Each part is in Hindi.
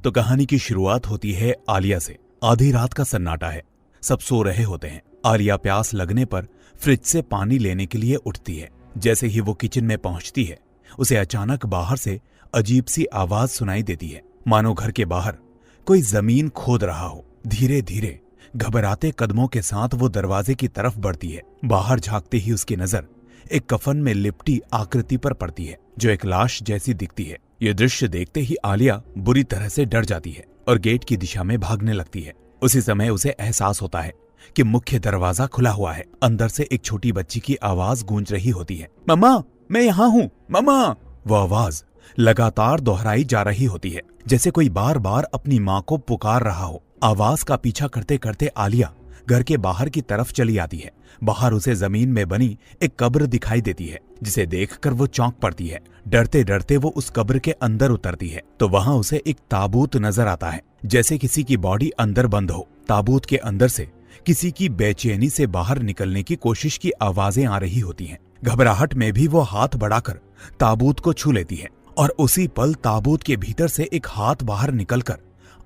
तो कहानी की शुरुआत होती है आलिया से। आधी रात का सन्नाटा है, सब सो रहे होते हैं। आलिया प्यास लगने पर फ्रिज से पानी लेने के लिए उठती है। जैसे ही वो किचन में पहुंचती है, उसे अचानक बाहर से अजीब सी आवाज सुनाई देती है, मानो घर के बाहर कोई जमीन खोद रहा हो। धीरे धीरे घबराते कदमों के साथ वो दरवाजे की तरफ बढ़ती है। बाहर झांकते ही उसकी नजर एक कफन में लिपटी आकृति पर पड़ती है, जो एक लाश जैसी दिखती है। ये दृश्य देखते ही आलिया बुरी तरह से डर जाती है और गेट की दिशा में भागने लगती है। उसी समय उसे एहसास होता है कि मुख्य दरवाजा खुला हुआ है। अंदर से एक छोटी बच्ची की आवाज गूंज रही होती है, मम्मा, मैं यहाँ हूँ, मम्मा। वो आवाज लगातार दोहराई जा रही होती है, जैसे कोई बार बार अपनी माँ को पुकार रहा हो। आवाज का पीछा करते करते आलिया घर के बाहर की तरफ चली आती है। बाहर उसे जमीन में बनी एक कब्र दिखाई देती है, जिसे देखकर वो चौंक पड़ती है। डरते डरते वो उस कब्र के अंदर उतरती है तो वहां उसे एक ताबूत नजर आता है, जैसे किसी की बॉडी अंदर बंद हो। ताबूत के अंदर से किसी की बेचैनी से बाहर निकलने की कोशिश की आवाजें आ रही होती हैं। घबराहट में भी वो हाथ बढ़ाकर ताबूत को छू लेती है और उसी पल ताबूत के भीतर से एक हाथ बाहर निकलकर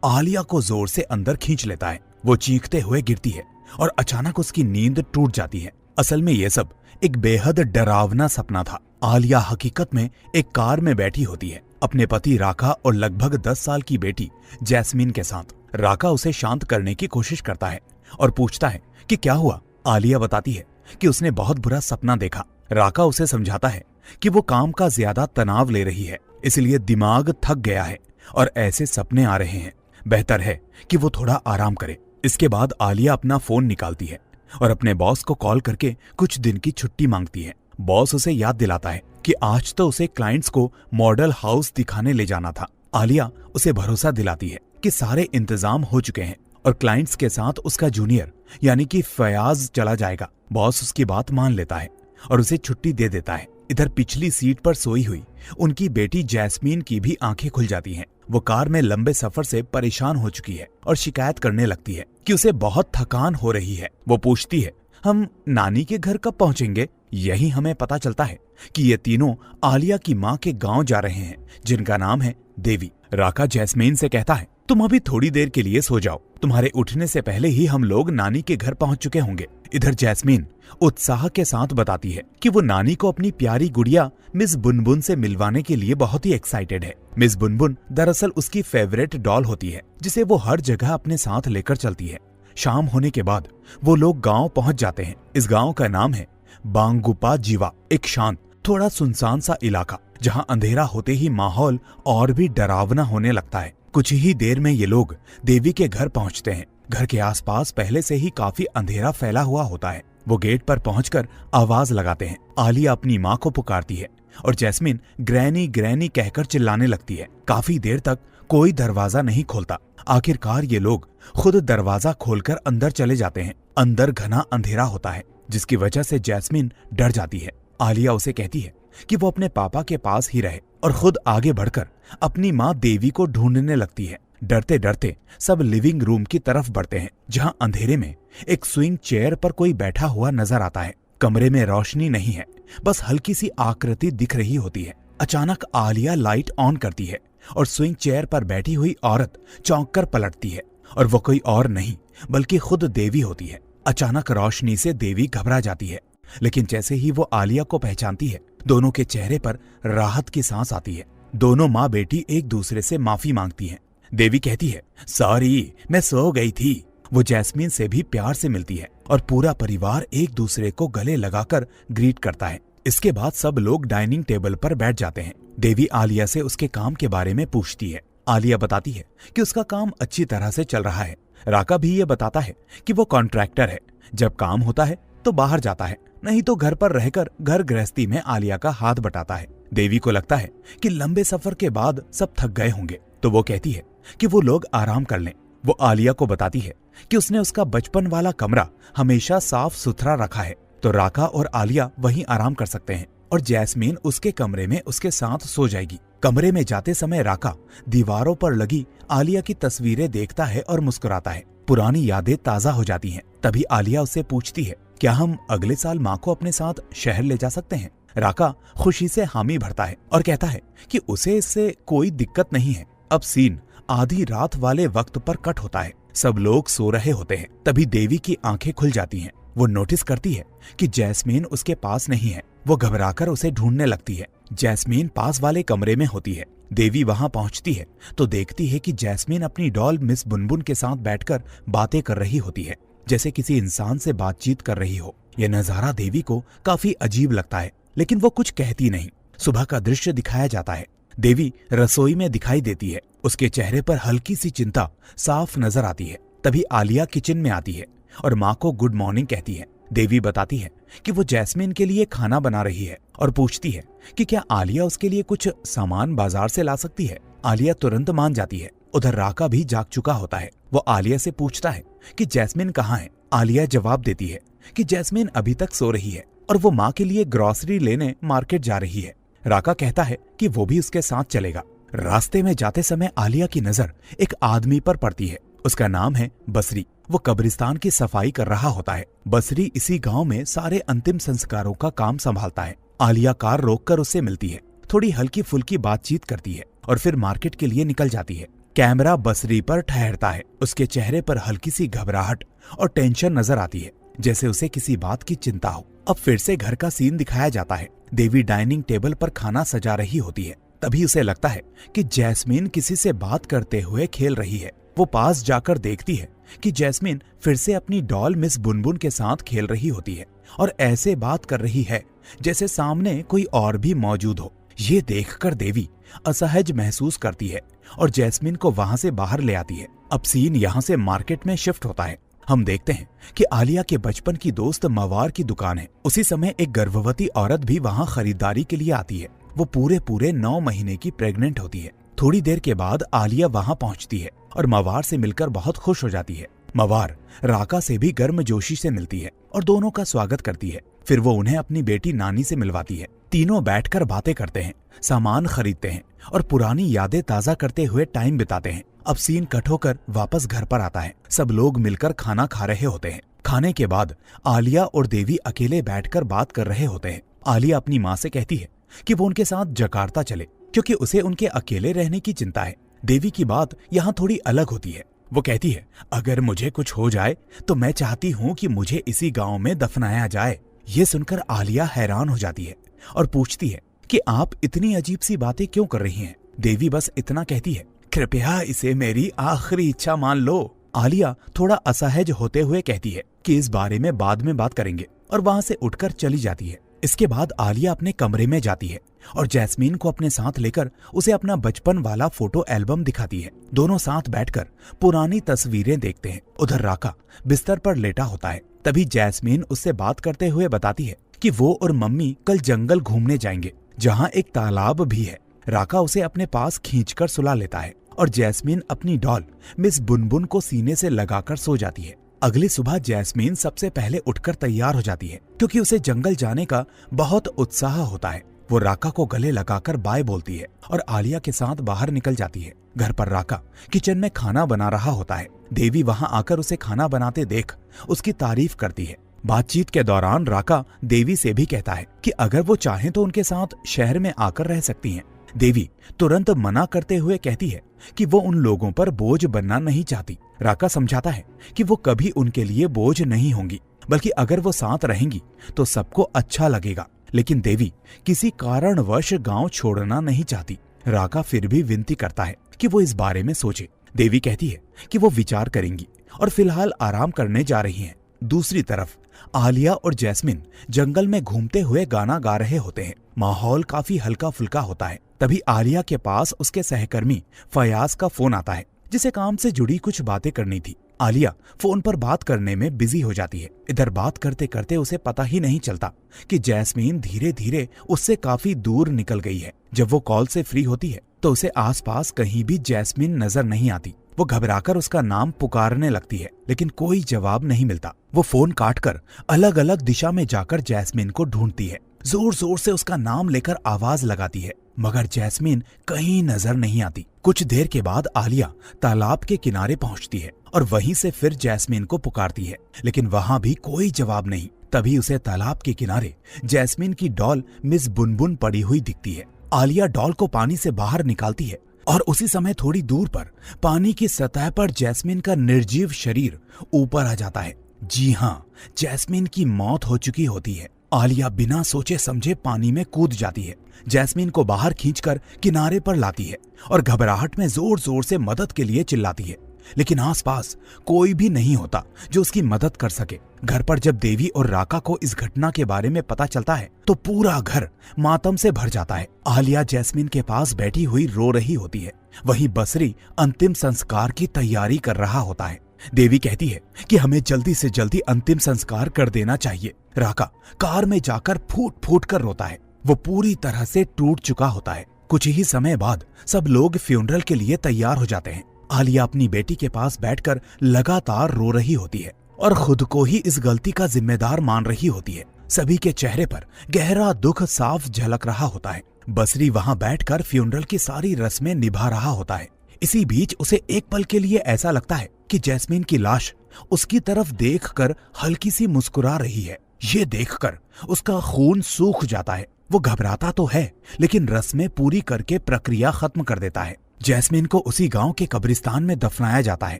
आलिया को जोर से अंदर खींच लेता है। वो चीखते हुए गिरती है और अचानक उसकी नींद टूट जाती है। असल में ये सब एक बेहद डरावना सपना था। आलिया हकीकत में एक कार में बैठी होती है, अपने पति राका और लगभग 10 साल की बेटी जैस्मीन के साथ। राका उसे शांत करने की कोशिश करता है और पूछता है कि क्या हुआ। आलिया बताती है कि उसने बहुत बुरा सपना देखा। राका उसे समझाता है कि वो काम का ज्यादा तनाव ले रही है, इसलिए दिमाग थक गया है और ऐसे सपने आ रहे हैं। बेहतर है कि वो थोड़ा आराम करे। इसके बाद आलिया अपना फोन निकालती है और अपने बॉस को कॉल करके कुछ दिन की छुट्टी मांगती है। बॉस उसे याद दिलाता है कि आज तो उसे क्लाइंट्स को मॉडल हाउस दिखाने ले जाना था। आलिया उसे भरोसा दिलाती है कि सारे इंतजाम हो चुके हैं और क्लाइंट्स के साथ उसका जूनियर यानी कि फयाज चला जाएगा। बॉस उसकी बात मान लेता है और उसे छुट्टी दे देता है। इधर पिछली सीट पर सोई हुई उनकी बेटी जैस्मीन की भी आंखें खुल जाती हैं। वो कार में लंबे सफर से परेशान हो चुकी है और शिकायत करने लगती है कि उसे बहुत थकान हो रही है। वो पूछती है, हम नानी के घर कब पहुंचेंगे। यही हमें पता चलता है कि ये तीनों आलिया की माँ के गांव जा रहे हैं, जिनका नाम है देवी। राका जैस्मीन से कहता है, तुम अभी थोड़ी देर के लिए सो जाओ, तुम्हारे उठने से पहले ही हम लोग नानी के घर पहुंच चुके होंगे। इधर जैस्मीन उत्साह के साथ बताती है कि वो नानी को अपनी प्यारी गुड़िया मिस बुनबुन से मिलवाने के लिए बहुत ही एक्साइटेड है। मिस बुनबुन दरअसल उसकी फेवरेट डॉल होती है, जिसे वो हर जगह अपने साथ लेकर चलती है। शाम होने के बाद वो लोग गांव पहुंच जाते हैं। इस गांव का नाम है बांगुपा जीवा, एक शांत थोड़ा सुनसान सा इलाका, जहां अंधेरा होते ही माहौल और भी डरावना होने लगता है। कुछ ही देर में ये लोग देवी के घर पहुंचते हैं। घर के आसपास पहले से ही काफी अंधेरा फैला हुआ होता है। वो गेट पर पहुंचकर आवाज लगाते हैं। आलिया अपनी माँ को पुकारती है और जैस्मीन ग्रैनी ग्रैनी कहकर चिल्लाने लगती है। काफी देर तक कोई दरवाजा नहीं खोलता। आखिरकार ये लोग खुद दरवाजा खोलकर अंदर चले जाते हैं। अंदर घना अंधेरा होता है, जिसकी वजह से जैस्मीन डर जाती है। आलिया उसे कहती है कि वो अपने पापा के पास ही रहे और खुद आगे बढ़कर अपनी माँ देवी को ढूंढने लगती है। डरते डरते सब लिविंग रूम की तरफ बढ़ते हैं, जहां अंधेरे में एक स्विंग चेयर पर कोई बैठा हुआ नजर आता है। कमरे में रोशनी नहीं है, बस हल्की सी आकृति दिख रही होती है। अचानक आलिया लाइट ऑन करती है और स्विंग चेयर पर बैठी हुई औरत चौंक कर पलटती है और वो कोई और नहीं बल्कि खुद देवी होती है। अचानक रोशनी से देवी घबरा जाती है, लेकिन जैसे ही वो आलिया को पहचानती है, दोनों के चेहरे पर राहत की सांस आती है। दोनों माँ बेटी एक दूसरे से माफी मांगती हैं। देवी कहती है, सॉरी, मैं सो गई थी। वो जैस्मीन से भी प्यार से मिलती है और पूरा परिवार एक दूसरे को गले लगाकर ग्रीट करता है। इसके बाद सब लोग डाइनिंग टेबल पर बैठ जाते हैं। देवी आलिया से उसके काम के बारे में पूछती है। आलिया बताती है कि उसका काम अच्छी तरह से चल रहा है। राका भी ये बताता है कि वो कॉन्ट्रैक्टर है, जब काम होता है तो बाहर जाता है, नहीं तो घर पर रहकर घर गृहस्थी में आलिया का हाथ बटाता है। देवी को लगता है कि लंबे सफर के बाद सब थक गए होंगे, तो वो कहती है कि वो लोग आराम कर लें। वो आलिया को बताती है कि उसने उसका बचपन वाला कमरा हमेशा साफ सुथरा रखा है, तो राका और आलिया वहीं आराम कर सकते हैं और जैस्मीन उसके कमरे में उसके साथ सो जाएगी। कमरे में जाते समय राका दीवारों पर लगी आलिया की तस्वीरें देखता है और मुस्कुराता है। पुरानी यादें ताजा हो जाती हैं। तभी आलिया उससे पूछती है, क्या हम अगले साल माँ को अपने साथ शहर ले जा सकते हैं। राका खुशी से हामी भरता है और कहता है कि उसे इससे कोई दिक्कत नहीं है। अब सीन आधी रात वाले वक्त पर कट होता है। सब लोग सो रहे होते हैं। तभी देवी की आंखें खुल जाती हैं। वो नोटिस करती है कि जैस्मीन उसके पास नहीं है। वो घबराकर उसे ढूंढने लगती है। जैस्मीन पास वाले कमरे में होती है। देवी वहां पहुंचती है तो देखती है कि जैस्मीन अपनी डॉल मिस बुनबुन के साथ बैठकर बातें कर रही होती है, जैसे किसी इंसान से बातचीत कर रही हो। यह नजारा देवी को काफी अजीब लगता है, लेकिन वो कुछ कहती नहीं। सुबह का दृश्य दिखाया जाता है। देवी रसोई में दिखाई देती है। उसके चेहरे पर हल्की सी चिंता साफ नजर आती है। तभी आलिया किचन में आती है और माँ को गुड मॉर्निंग कहती है। देवी बताती है कि वो जैस्मीन के लिए खाना बना रही है और पूछती है कि क्या आलिया उसके लिए कुछ सामान बाजार से ला सकती है। आलिया तुरंत मान जाती है। उधर राका भी जाग चुका होता है। वो आलिया से पूछता है कि जैस्मीन कहाँ है। आलिया जवाब देती है कि जैस्मीन अभी तक सो रही है और वो माँ के लिए ग्रोसरी लेने मार्केट जा रही है। राका कहता है कि वो भी उसके साथ चलेगा। रास्ते में जाते समय आलिया की नजर एक आदमी पर पड़ती है। उसका नाम है बसरी। वो कब्रिस्तान की सफाई कर रहा होता है। बसरी इसी गांव में सारे अंतिम संस्कारों का काम संभालता है। आलिया कार रोककर उससे मिलती है, थोड़ी हल्की फुल्की बातचीत करती है और फिर मार्केट के लिए निकल जाती है। कैमरा बसरी पर ठहरता है। उसके चेहरे पर हल्की सी घबराहट और टेंशन नजर आती है, जैसे उसे किसी बात की चिंता हो। अब फिर से घर का सीन दिखाया जाता है। देवी डाइनिंग टेबल पर खाना सजा रही होती है। तभी उसे लगता है कि जैस्मीन किसी से बात करते हुए खेल रही है। वो पास जाकर देखती है कि जैस्मीन फिर से अपनी डॉल मिस बुनबुन के साथ खेल रही होती है और ऐसे बात कर रही है जैसे सामने कोई और भी मौजूद हो। ये देखकर देवी असहज महसूस करती है और जैस्मीन को वहां से बाहर ले आती है। अब सीन यहाँ से मार्केट में शिफ्ट होता है। हम देखते हैं कि आलिया के बचपन की दोस्त मवार की दुकान है। उसी समय एक गर्भवती औरत भी वहां खरीदारी के लिए आती है। वो पूरे 9 महीने की प्रेग्नेंट होती है। थोड़ी देर के बाद आलिया वहां पहुंचती है और मवार से मिलकर बहुत खुश हो जाती है। मवार राका से भी गर्मजोशी से मिलती है और दोनों का स्वागत करती है। फिर वो उन्हें अपनी बेटी नानी से मिलवाती है। तीनों बैठकर बातें करते हैं, सामान खरीदते हैं और पुरानी यादें ताजा करते हुए टाइम बिताते हैं। अब सीन कट होकर वापस घर पर आता है। सब लोग मिलकर खाना खा रहे होते हैं। खाने के बाद आलिया और देवी अकेले बैठकर बात कर रहे होते हैं। आलिया अपनी माँ से कहती है कि वो उनके साथ जकार्ता चले, क्योंकि उसे उनके अकेले रहने की चिंता है। देवी की बात यहाँ थोड़ी अलग होती है। वो कहती है, अगर मुझे कुछ हो जाए तो मैं चाहती हूँ कि मुझे इसी गांव में दफनाया जाए। ये सुनकर आलिया हैरान हो जाती है और पूछती है कि आप इतनी अजीब सी बातें क्यों कर रही हैं। देवी बस इतना कहती है, कृपया इसे मेरी आखिरी इच्छा मान लो। आलिया थोड़ा असहज होते हुए कहती है कि इस बारे में बाद में बात करेंगे और वहां से उठकर चली जाती है। इसके बाद आलिया अपने कमरे में जाती है और जैस्मीन को अपने साथ लेकर उसे अपना बचपन वाला फोटो एल्बम दिखाती है। दोनों साथ बैठकर पुरानी तस्वीरें देखते हैं। उधर राका बिस्तर पर लेटा होता है। तभी जैस्मीन उससे बात करते हुए बताती है कि वो और मम्मी कल जंगल घूमने जाएंगे, जहाँ एक तालाब भी है। राका उसे अपने पास खींचकर सुला लेता है और जैस्मीन अपनी डॉल मिस बुनबुन को सीने से लगाकर सो जाती है। अगली सुबह जैस्मीन सबसे पहले उठकर तैयार हो जाती है, क्योंकि उसे जंगल जाने का बहुत उत्साह होता है। वो राका को गले लगाकर बाय बोलती है और आलिया के साथ बाहर निकल जाती है। घर पर राका किचन में खाना बना रहा होता है। देवी वहां आकर उसे खाना बनाते देख उसकी तारीफ करती है। बातचीत के दौरान राका देवी से भी कहता है कि अगर वो चाहें तो उनके साथ शहर में आकर रह सकती हैं। देवी तुरंत मना करते हुए कहती है कि वो उन लोगों पर बोझ बनना नहीं चाहती। राका समझाता है कि वो कभी उनके लिए बोझ नहीं होंगी, बल्कि अगर वो साथ रहेंगी तो सबको अच्छा लगेगा। लेकिन देवी किसी कारणवश गांव छोड़ना नहीं चाहती। राका फिर भी विनती करता है कि वो इस बारे में सोचे। देवी कहती है कि वो विचार करेंगी और फिलहाल आराम करने जा रही हैं। दूसरी तरफ आलिया और जैस्मिन जंगल में घूमते हुए गाना गा रहे होते हैं। माहौल काफी हल्का फुल्का होता है। तभी आलिया के पास उसके सहकर्मी फयाज का फोन आता है, जिसे काम से जुड़ी कुछ बातें करनी थी। आलिया फोन पर बात करने में बिजी हो जाती है। इधर बात करते करते उसे पता ही नहीं चलता कि जैस्मीन धीरे धीरे उससे काफी दूर निकल गई है। जब वो कॉल से फ्री होती है तो उसे आसपास कहीं भी जैस्मीन नजर नहीं आती। वो घबराकर उसका नाम पुकारने लगती है, लेकिन कोई जवाब नहीं मिलता। वो फोन काटकर अलग अलग दिशा में जाकर जैस्मीन को ढूंढती है। जोर जोर से उसका नाम लेकर आवाज लगाती है, मगर जैस्मीन कहीं नजर नहीं आती। कुछ देर के बाद आलिया तालाब के किनारे पहुंचती है और वहीं से फिर जैस्मीन को पुकारती है, लेकिन वहां भी कोई जवाब नहीं। तभी उसे तालाब के किनारे जैस्मीन की डॉल मिस बुनबुन पड़ी हुई दिखती है। आलिया डॉल को पानी से बाहर निकालती है और उसी समय थोड़ी दूर पर पानी की सतह पर जैस्मिन का निर्जीव शरीर ऊपर आ जाता है। जी हाँ, जैस्मिन की मौत हो चुकी होती है। आलिया बिना सोचे समझे पानी में कूद जाती है, जैस्मिन को बाहर खींचकर किनारे पर लाती है और घबराहट में जोर जोर से मदद के लिए चिल्लाती है, लेकिन आसपास कोई भी नहीं होता जो उसकी मदद कर सके। घर पर जब देवी और राका को इस घटना के बारे में पता चलता है तो पूरा घर मातम से भर जाता है। आलिया जैस्मिन के पास बैठी हुई रो रही होती है, वहीं बसरी अंतिम संस्कार की तैयारी कर रहा होता है। देवी कहती है कि हमें जल्दी से जल्दी अंतिम संस्कार कर देना चाहिए। राका कार में जाकर फूट फूट कर रोता है, वो पूरी तरह से टूट चुका होता है। कुछ ही समय बाद सब लोग फ्यूनरल के लिए तैयार हो जाते हैं। आलिया अपनी बेटी के पास बैठकर लगातार रो रही होती है और खुद को ही इस गलती का जिम्मेदार मान रही होती है। सभी के चेहरे पर गहरा दुख साफ झलक रहा होता है। बसरी वहां बैठकर फ्यूनरल की सारी रस्में निभा रहा होता है। इसी बीच उसे एक पल के लिए ऐसा लगता है कि जैस्मिन की लाश उसकी तरफ देखकर हल्की सी मुस्कुरा रही है। ये देखकर उसका खून सूख जाता है। वो घबराता तो है, लेकिन रस्में पूरी करके प्रक्रिया खत्म कर देता है। जैस्मिन को उसी गांव के कब्रिस्तान में दफनाया जाता है।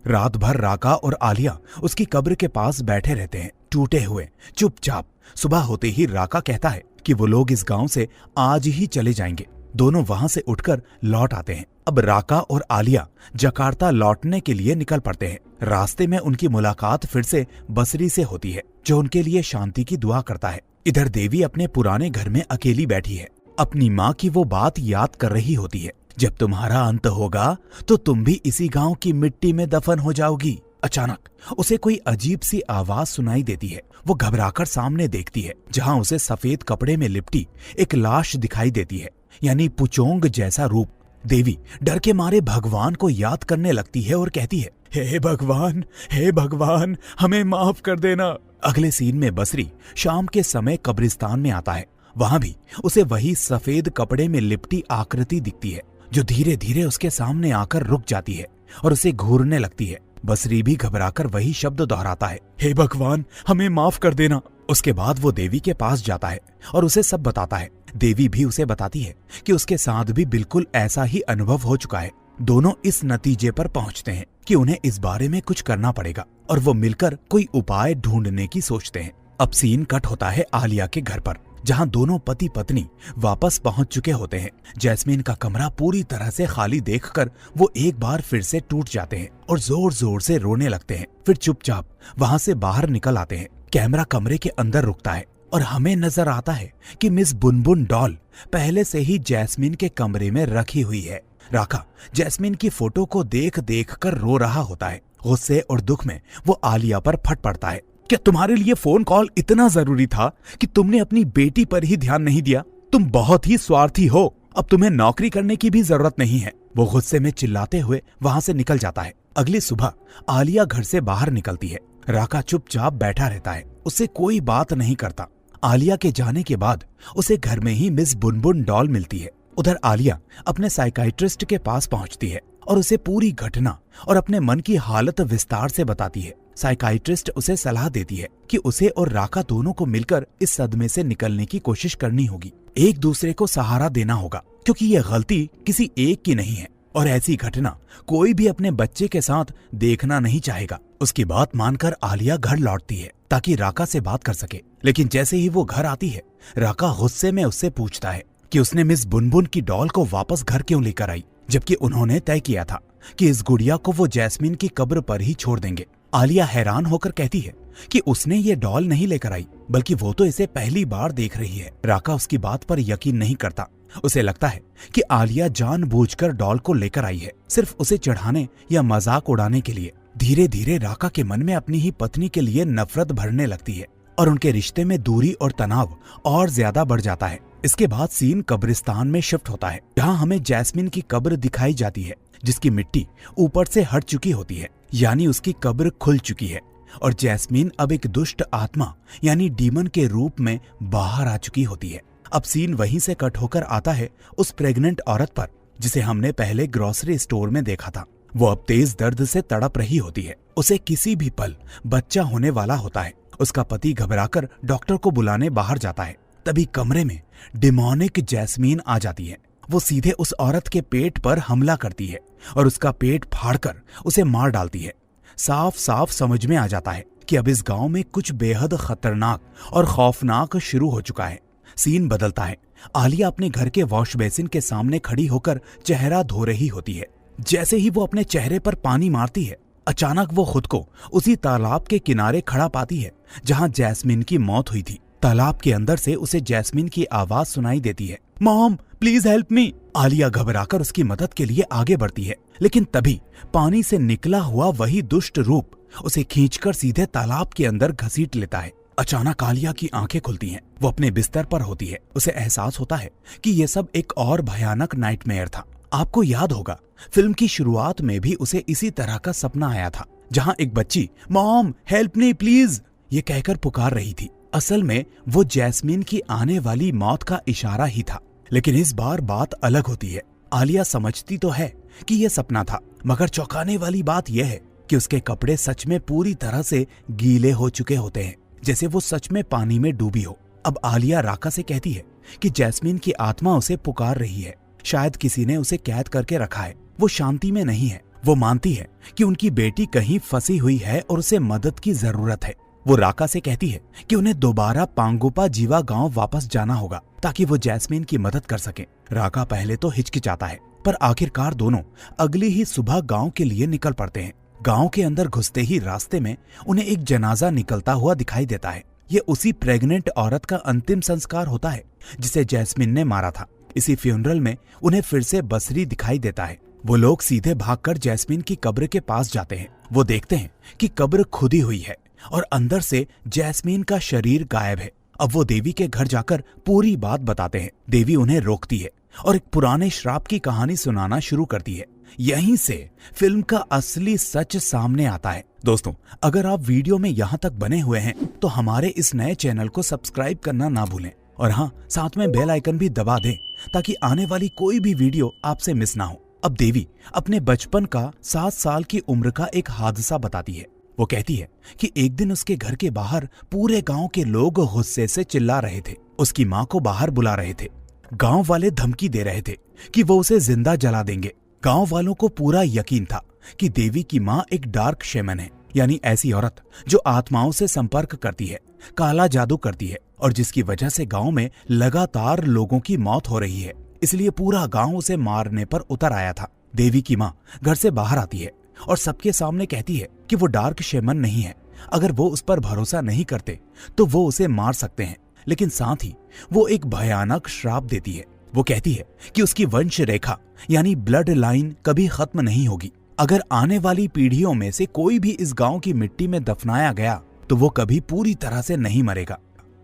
रात भर राका और आलिया उसकी कब्र के पास बैठे रहते हैं, टूटे हुए, चुपचाप। सुबह होते ही राका कहता है कि वो लोग इस गांव से आज ही चले जाएंगे। दोनों वहां से उठकर लौट आते हैं। अब राका और आलिया जकार्ता लौटने के लिए निकल पड़ते हैं। रास्ते में उनकी मुलाकात फिर से बसरी से होती है, जो उनके लिए शांति की दुआ करता है। इधर देवी अपने पुराने घर में अकेली बैठी है, अपनी माँ की वो बात याद कर रही होती है, जब तुम्हारा अंत होगा तो तुम भी इसी गांव की मिट्टी में दफन हो जाओगी। अचानक उसे कोई अजीब सी आवाज सुनाई देती है। वो घबराकर सामने देखती है, जहां उसे सफेद कपड़े में लिपटी एक लाश दिखाई देती है, यानी पुचोंग जैसा रूप। देवी डर के मारे भगवान को याद करने लगती है और कहती है, हे भगवान, हमें माफ कर देना। अगले सीन में बसरी शाम के समय कब्रिस्तान में आता है। वहां भी उसे वही सफेद कपड़े में लिपटी आकृति दिखती है, जो धीरे धीरे उसके सामने आकर रुक जाती है और उसे घूरने लगती है। बसरी भी घबराकर वही शब्द दोहराता है, हे भगवान, हमें माफ कर देना। उसके बाद वो देवी के पास जाता है और उसे सब बताता है। देवी भी उसे बताती है कि उसके साथ भी बिल्कुल ऐसा ही अनुभव हो चुका है। दोनों इस नतीजे पर पहुंचते हैं कि उन्हें इस बारे में कुछ करना पड़ेगा और वो मिलकर कोई उपाय ढूंढने की सोचते हैं। अब सीन कट होता है आलिया के घर पर, जहां दोनों पति पत्नी वापस पहुंच चुके होते हैं। जैस्मिन का कमरा पूरी तरह से खाली देखकर वो एक बार फिर से टूट जाते हैं और जोर जोर से रोने लगते हैं। फिर चुपचाप वहां से बाहर निकल आते हैं। कैमरा कमरे के अंदर रुकता है और हमें नजर आता है कि मिस बुनबुन डॉल पहले से ही जैस्मिन के कमरे में रखी हुई है। राका जैस्मिन की फोटो को देख देख कर रो रहा होता है। गुस्से और दुख में वो आलिया पर फट पड़ता है। क्या तुम्हारे लिए फोन कॉल इतना जरूरी था कि तुमने अपनी बेटी पर ही ध्यान नहीं दिया? तुम बहुत ही स्वार्थी हो। अब तुम्हें नौकरी करने की भी जरूरत नहीं है। वो गुस्से में चिल्लाते हुए वहां से निकल जाता है। अगली सुबह आलिया घर से बाहर निकलती है। राका चुपचाप बैठा रहता है, उससे कोई बात नहीं करता। आलिया के जाने के बाद उसे घर में ही मिस बुनबुन डॉल मिलती है। उधर आलिया अपने साइकाइट्रिस्ट के पास पहुंचती है और उसे पूरी घटना और अपने मन की हालत विस्तार से बताती है। साइकाइट्रिस्ट उसे सलाह देती है कि उसे और राका दोनों को मिलकर इस सदमे से निकलने की कोशिश करनी होगी। एक दूसरे को सहारा देना होगा, क्योंकि यह गलती किसी एक की नहीं है और ऐसी घटना कोई भी अपने बच्चे के साथ देखना नहीं चाहेगा। उसकी बात मानकर आलिया घर लौटती है ताकि राका से बात कर सके, लेकिन जैसे ही वो घर आती है, राका गुस्से में उससे पूछता है कि उसने मिस बुनबुन की डॉल को वापस घर क्यों लेकर आई, जबकि उन्होंने तय किया था कि इस गुड़िया को वो जैस्मिन की कब्र पर ही छोड़ देंगे। आलिया हैरान होकर कहती है कि उसने ये डॉल नहीं लेकर आई, बल्कि वो तो इसे पहली बार देख रही है। राका उसकी बात पर यकीन नहीं करता। उसे लगता है कि आलिया जानबूझकर डॉल को लेकर आई है, सिर्फ उसे चढ़ाने या मजाक उड़ाने के लिए। धीरे धीरे राका के मन में अपनी ही पत्नी के लिए नफरत भरने लगती है और उनके रिश्ते में दूरी और तनाव और ज्यादा बढ़ जाता है। इसके बाद सीन कब्रिस्तान में शिफ्ट होता है, जहाँ हमें जैस्मिन की कब्र दिखाई जाती है, जिसकी मिट्टी ऊपर से हट चुकी होती है, यानी उसकी कब्र खुल चुकी है और जैस्मिन अब एक दुष्ट आत्मा यानी डीमन के रूप में बाहर आ चुकी होती है। अब सीन वहीं से कट होकर आता है उस प्रेग्नेंट औरत पर, जिसे हमने पहले ग्रोसरी स्टोर में देखा था। वो अब तेज दर्द से तड़प रही होती है। उसे किसी भी पल बच्चा होने वाला होता है। उसका पति घबराकर डॉक्टर को बुलाने बाहर जाता है। तभी कमरे में डिमोनिक जैस्मीन आ जाती है। वो सीधे उस औरत के पेट पर हमला करती है और उसका पेट फाड़कर उसे मार डालती है। साफ साफ समझ में आ जाता है कि अब इस गांव में कुछ बेहद खतरनाक और खौफनाक शुरू हो चुका है। सीन बदलता है। आलिया अपने घर के वॉश बेसिन के सामने खड़ी होकर चेहरा धो रही होती है। जैसे ही वो अपने चेहरे पर पानी मारती है, अचानक वो खुद को उसी तालाब के किनारे खड़ा पाती है जहां जैस्मिन की मौत हुई थी। तालाब के अंदर से उसे जैस्मिन की आवाज सुनाई देती है, mom please help me. Alia घबराकर उसकी मदद के लिए आगे बढ़ती है, लेकिन तभी पानी से निकला हुआ वही दुष्ट रूप उसे खींचकर सीधे तालाब के अंदर घसीट लेता है। अचानक आलिया की आंखें खुलती हैं। वो अपने बिस्तर पर होती है। उसे एहसास होता है कि ये सब एक और भयानक नाइटमेयर था। आपको याद होगा, फिल्म की शुरुआत में भी उसे इसी तरह का सपना आया था, जहां एक बच्ची मॉम हेल्प मी प्लीज ये कहकर पुकार रही थी। असल में वो जैस्मिन की आने वाली मौत का इशारा ही था। लेकिन इस बार बात अलग होती है। आलिया समझती तो है कि यह सपना था, मगर चौंकाने वाली बात यह है कि उसके कपड़े सच में पूरी तरह से गीले हो चुके होते हैं, जैसे वो सच में पानी में डूबी हो। अब आलिया राका से कहती है कि जैस्मिन की आत्मा उसे पुकार रही है। शायद किसी ने उसे कैद करके रखा है। वो शांति में नहीं है। वो मानती है कि उनकी बेटी कहीं फंसी हुई है और उसे मदद की जरूरत है। वो राका से कहती है कि उन्हें दोबारा पांगुपा जीवा गांव वापस जाना होगा ताकि वो जैस्मिन की मदद कर सके। राका पहले तो हिचकिचाता है, पर आखिरकार दोनों अगली ही सुबह गांव के लिए निकल पड़ते हैं। गांव के अंदर घुसते ही रास्ते में उन्हें एक जनाजा निकलता हुआ दिखाई देता है। ये उसी प्रेग्नेंट औरत का अंतिम संस्कार होता है जिसे जैस्मिन ने मारा था। इसी फ्यूनरल में उन्हें फिर से बसरी दिखाई देता है। वो लोग सीधे भागकर जैस्मिन की कब्र के पास जाते हैं। वो देखते हैं कि कब्र खुदी हुई है और अंदर से जैस्मिन का शरीर गायब है। अब वो देवी के घर जाकर पूरी बात बताते हैं। देवी उन्हें रोकती है और एक पुराने श्राप की कहानी सुनाना शुरू करती है। यहीं से फिल्म का असली सच सामने आता है। दोस्तों, अगर आप वीडियो में यहाँ तक बने हुए हैं तो हमारे इस नए चैनल को सब्सक्राइब करना ना भूलें और हाँ, साथ में बेल आइकन भी दबा दें ताकि आने वाली कोई भी वीडियो आपसे मिस ना हो। अब देवी अपने बचपन का 7 साल की उम्र का एक हादसा बताती है। वो कहती है कि एक दिन उसके घर के बाहर पूरे गांव के लोग गुस्से से चिल्ला रहे थे। उसकी माँ को बाहर बुला रहे थे। गांव वाले धमकी दे रहे थे कि वो उसे जिंदा जला देंगे। गांव वालों को पूरा यकीन था कि देवी की माँ एक डार्क शेमन है, यानी ऐसी औरत जो आत्माओं से संपर्क करती है, काला जादू करती है और जिसकी वजह से गांव में लगातार लोगों की मौत हो रही है। इसलिए पूरा गांव उसे मारने पर उतर आया था। देवी की माँ घर से बाहर आती है और सबके सामने कहती है कि वो डार्क शेमन नहीं है। अगर वो उस पर भरोसा नहीं करते तो वो उसे मार सकते हैं, लेकिन साथ ही वो एक भयानक श्राप देती है। वो कहती है कि उसकी वंश रेखा यानी ब्लड लाइन कभी खत्म नहीं होगी। अगर आने वाली पीढ़ियों में से कोई भी इस गांव की मिट्टी में दफनाया गया तो वो कभी पूरी तरह से नहीं मरेगा।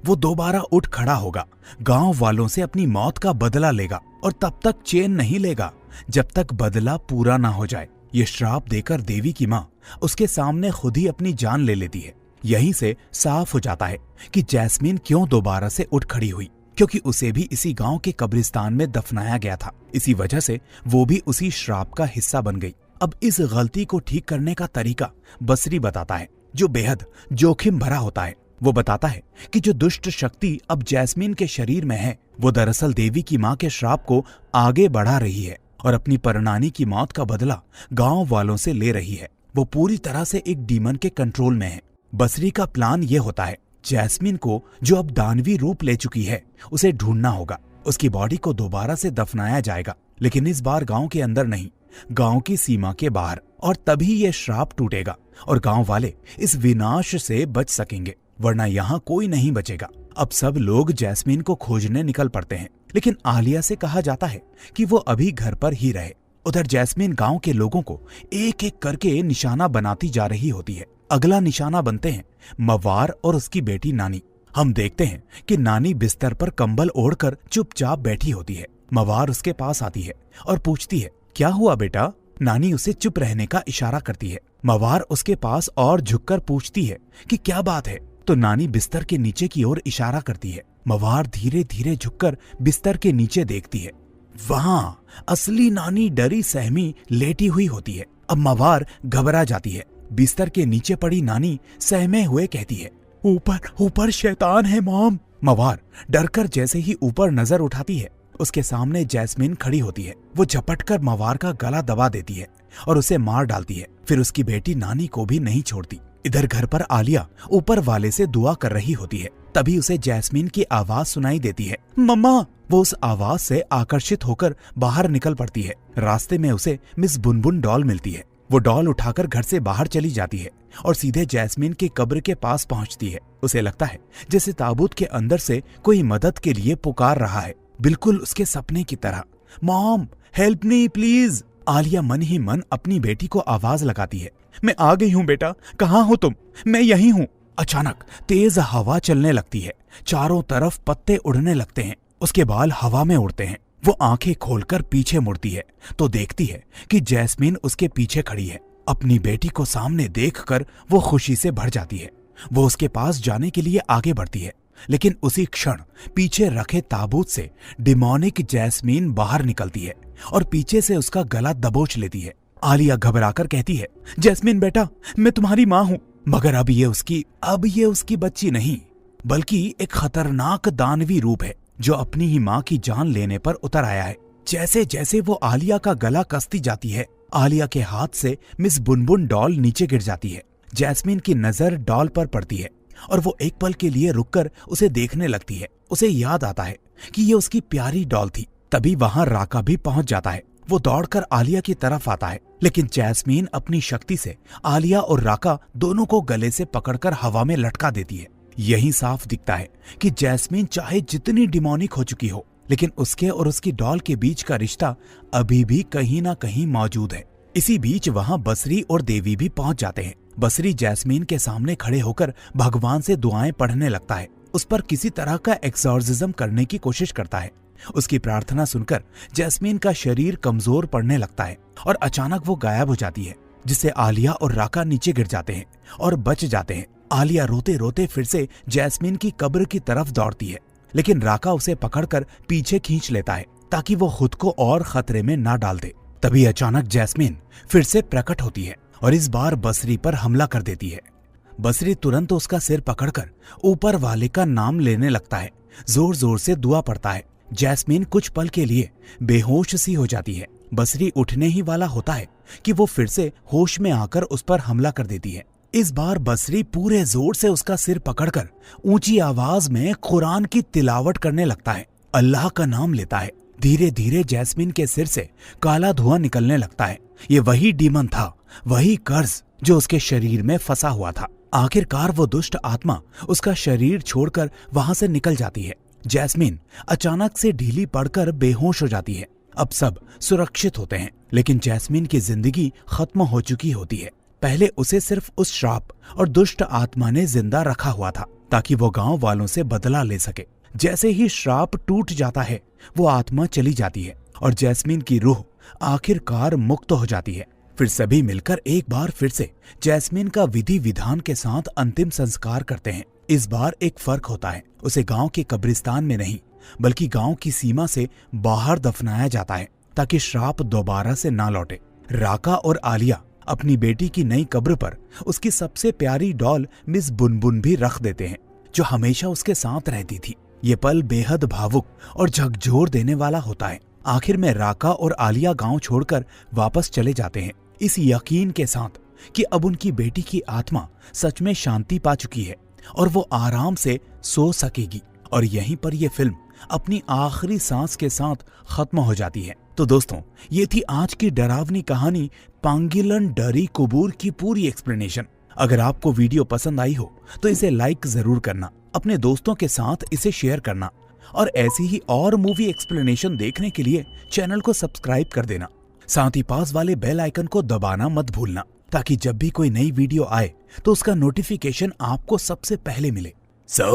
वो दोबारा उठ खड़ा होगा, गांव वालों से अपनी मौत का बदला लेगा और तब तक चैन नहीं लेगा जब तक बदला पूरा ना हो जाए। ये श्राप देकर देवी की माँ उसके सामने खुद ही अपनी जान ले लेती है। यहीं से साफ हो जाता है कि जैस्मिन क्यों दोबारा से उठ खड़ी हुई, क्योंकि उसे भी इसी गांव के कब्रिस्तान में दफनाया गया था। इसी वजह से वो भी उसी श्राप का हिस्सा बन गई। अब इस गलती को ठीक करने का तरीका बसरी बताता है, जो बेहद जोखिम भरा होता है। वो बताता है कि जो दुष्ट शक्ति अब जैस्मिन के शरीर में है, वो दरअसल देवी की माँ के श्राप को आगे बढ़ा रही है और अपनी परनानी की मौत का बदला गांव वालों से ले रही है। वो पूरी तरह से एक डीमन के कंट्रोल में है। बसरी का प्लान ये होता है, जैस्मिन को जो अब दानवी रूप ले चुकी है उसे ढूंढना होगा। उसकी बॉडी को दोबारा से दफनाया जाएगा, लेकिन इस बार गांव के अंदर नहीं, गांव की सीमा के बाहर। और तभी ये श्राप टूटेगा और गांव वाले इस विनाश से बच सकेंगे, वरना यहाँ कोई नहीं बचेगा। अब सब लोग जैस्मिन को खोजने निकल पड़ते हैं, लेकिन आलिया से कहा जाता है कि वो अभी घर पर ही रहे। उधर जैस्मिन गांव के लोगों को एक एक करके निशाना बनाती जा रही होती है। अगला निशाना बनते हैं मवार और उसकी बेटी नानी। हम देखते हैं कि नानी बिस्तर पर कंबल ओढ़कर चुपचाप बैठी होती है। मवार उसके पास आती है और पूछती है, क्या हुआ बेटा? नानी उसे चुप रहने का इशारा करती है। मवार उसके पास और झुककर पूछती है कि क्या बात है? तो नानी बिस्तर के नीचे की ओर इशारा करती है। मवार धीरे धीरे झुककर बिस्तर के नीचे देखती है। वहां असली नानी डरी सहमी लेटी हुई होती है। अब मवार घबरा जाती है। बिस्तर के नीचे पड़ी नानी सहमे हुए कहती है, ऊपर ऊपर शैतान है मॉम। मवार डरकर जैसे ही ऊपर नजर उठाती है, उसके सामने जैस्मीन खड़ी होती है। वो झपट कर मवार का गला दबा देती है और उसे मार डालती है। फिर उसकी बेटी नानी को भी नहीं छोड़ती। इधर घर पर आलिया ऊपर वाले से दुआ कर रही होती है। तभी उसे जैस्मीन की आवाज सुनाई देती है, मम्मा। वो उस आवाज से आकर्षित होकर बाहर निकल पड़ती है। रास्ते में उसे मिस बुनबुन डॉल मिलती है। वो डॉल उठाकर घर से बाहर चली जाती है और सीधे जैस्मीन की कब्र के पास पहुंचती है। उसे लगता है जैसे ताबूत के अंदर से कोई मदद के लिए पुकार रहा है, बिल्कुल उसके सपने की तरह। Mom, help me please. Alia मन ही मन अपनी बेटी को आवाज लगाती है, मैं आ गई हूँ बेटा, कहाँ हो तुम? मैं यही हूँ। अचानक तेज हवा चलने लगती है। चारों तरफ पत्ते उड़ने लगते हैं। उसके बाल हवा में उड़ते हैं। वो आंखें खोलकर पीछे मुड़ती है तो देखती है कि जैस्मीन उसके पीछे खड़ी है। अपनी बेटी को सामने देखकर वो खुशी से भर जाती है। वो उसके पास जाने के लिए आगे बढ़ती है, लेकिन उसी क्षण पीछे रखे ताबूत से डिमोनिक जैस्मीन बाहर निकलती है और पीछे से उसका गला दबोच लेती है। आलिया घबराकर कहती है, जैस्मीन बेटा, मैं तुम्हारी माँ हूँ। मगर अब ये उसकी बच्ची नहीं, बल्कि एक खतरनाक दानवी रूप है जो अपनी ही माँ की जान लेने पर उतर आया है। जैसे जैसे वो आलिया का गला कसती जाती है, आलिया के हाथ से मिस बुनबुन डॉल नीचे गिर जाती है। जैस्मीन की नजर डॉल पर पड़ती है और वो एक पल के लिए रुककर उसे देखने लगती है। उसे याद आता है कि ये उसकी प्यारी डॉल थी। तभी वहां राका भी पहुंच जाता है। वो दौड़कर आलिया की तरफ आता है, लेकिन जैस्मीन अपनी शक्ति से आलिया और राका दोनों को गले से पकड़कर हवा में लटका देती है। यही साफ दिखता है कि जैस्मीन चाहे जितनी डिमोनिक हो चुकी हो, लेकिन उसके और उसकी डॉल के बीच का रिश्ता अभी भी कहीं ना कहीं मौजूद है। इसी बीच वहां बसरी और देवी भी पहुंच जाते हैं। बसरी जैस्मीन के सामने खड़े होकर भगवान से दुआएं पढ़ने लगता है। उस पर किसी तरह का एक्सॉर्सिज्म करने की कोशिश करता है। उसकी प्रार्थना सुनकर जैस्मीन का शरीर कमजोर पड़ने लगता है और अचानक वो गायब हो जाती है, जिससे आलिया और राका नीचे गिर जाते हैं और बच जाते हैं। आलिया रोते रोते फिर से जैस्मीन की कब्र की तरफ दौड़ती है, लेकिन राका उसे पकड़कर पीछे खींच लेता है ताकि वो खुद को और खतरे में ना डाल दे। तभी अचानक जैस्मीन फिर से प्रकट होती है और इस बार बसरी पर हमला कर देती है। बसरी तुरंत उसका सिर पकड़कर ऊपर वाले का नाम लेने लगता है। जोर जोर से दुआ पड़ता है। जैस्मीन कुछ पल के लिए बेहोश सी हो जाती है। बसरी उठने ही वाला होता है कि वो फिर से होश में आकर उस पर हमला कर देती है। इस बार बसरी पूरे जोर से उसका सिर पकड़कर ऊंची आवाज में कुरान की तिलावत करने लगता है। अल्लाह का नाम लेता है। धीरे धीरे जैस्मीन के सिर से काला धुआं निकलने लगता है। ये वही डीमन था, वही कर्ज जो उसके शरीर में फंसा हुआ था। आखिरकार वो दुष्ट आत्मा उसका शरीर छोड़कर वहां से निकल जाती है। जैस्मीन अचानक से ढीली पड़कर बेहोश हो जाती है। अब सब सुरक्षित होते हैं, लेकिन जैस्मीन की जिंदगी खत्म हो चुकी होती है। पहले उसे सिर्फ उस श्राप और दुष्ट आत्मा ने जिंदा रखा हुआ था ताकि वो गांव वालों से बदला ले सके। जैसे ही श्राप टूट जाता है, वो आत्मा चली जाती है और जैस्मीन की रूह आखिरकार मुक्त हो जाती है। फिर सभी मिलकर एक बार फिर से जैस्मीन का विधि विधान के साथ अंतिम संस्कार करते हैं। इस बार एक फर्क होता है, उसे गांव के कब्रिस्तान में नहीं बल्कि गांव की सीमा से बाहर दफनाया जाता है ताकि श्राप दोबारा से ना लौटे। राका और आलिया अपनी बेटी की नई कब्र पर उसकी सबसे प्यारी डॉल मिस बुनबुन भी रख देते हैं, जो हमेशा उसके साथ रहती थी। ये पल बेहद भावुक और झकझोर देने वाला होता है। आखिर में राका और आलिया गांव छोड़कर वापस चले जाते हैं, इस यकीन के साथ कि अब उनकी बेटी की आत्मा सच में शांति पा चुकी है और वो आराम से सो सकेगी। और यहीं पर ये फिल्म अपनी आखिरी सांस के साथ खत्म हो जाती है। तो दोस्तों, ये थी आज की डरावनी कहानी पांगिलन डरी कुबूर की पूरी एक्सप्लेनेशन। अगर आपको वीडियो पसंद आई हो तो इसे लाइक जरूर करना, अपने दोस्तों के साथ इसे शेयर करना और ऐसी ही और मूवी एक्सप्लेनेशन देखने के लिए चैनल को सब्सक्राइब कर देना। साथ ही पास वाले बेल आइकन को दबाना मत भूलना, ताकि जब भी कोई नई वीडियो आए तो उसका नोटिफिकेशन आपको सबसे पहले मिले। So,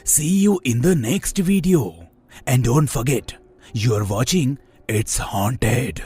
see you in the next video. And don't forget, you're watching It's Haunted.